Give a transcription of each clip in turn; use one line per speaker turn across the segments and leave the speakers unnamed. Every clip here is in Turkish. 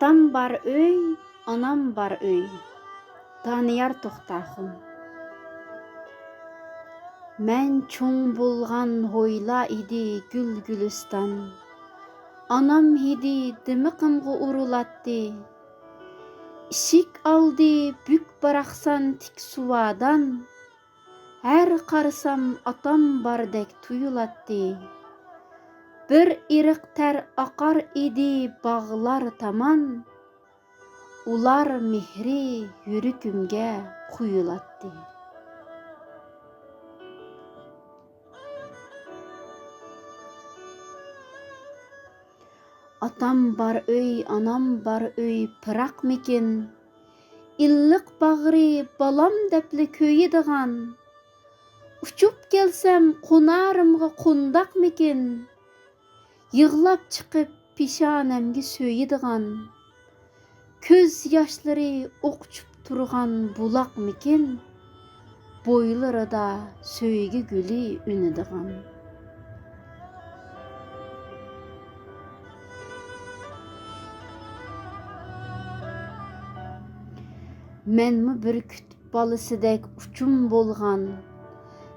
Atam bar öy, anam bar öy. Daniyar Toxtaxun. Mən çoң bolğan hoyla idi gül gülistan. Anam hidi dimiqimg'i urulatdi. İşik aldı bük baraqsan tik suvadan. Her qarısam atam bardek tuyulatdi. Bir iriq ter aqar idi bağlar taman. Ular mehri yürükümge quyulatdi. Atam bar öy, anam bar öy pıraq mekin. İlliq bağrı balam depli köyediğan. Uçup gelsem qonarımgı qondaq mekin. Yığlap çıkıp pişanemgi söyediğan. Köz yaşları oqçup turğan bulaq mekin. Boyları da söygi gülü ünediğan. Menmi bir kütüp balısıdek uçum bolğan.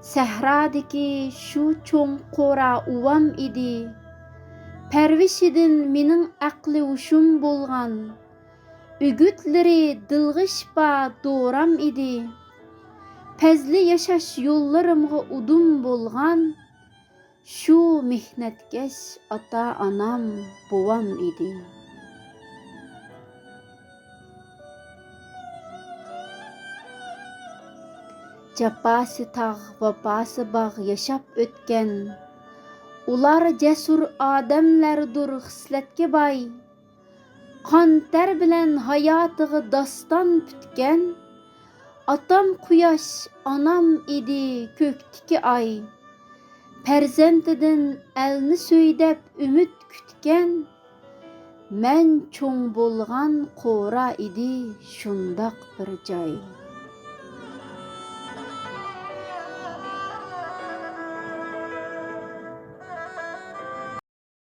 Səhradiki şu çoң qora uvam idi. Pərviş edin menin aqli uşum bolğan. Ügütleri dılğış ba doğram idi. Pəzli yaşaş yollarımgı udum bolğan. Şu mihnetkeş ata anam bovam idi. Japası tağ, vapası bağ yaşap ötken. Ular cesur adamlardır xisletke bay. Qan ter bilen hayatığı dastan pütken. Atam quyaş, anam idi köktiki ay. Perzentidin elni söydep ümit kütken. Men çoң bolğan qora idi şundaq bir jay.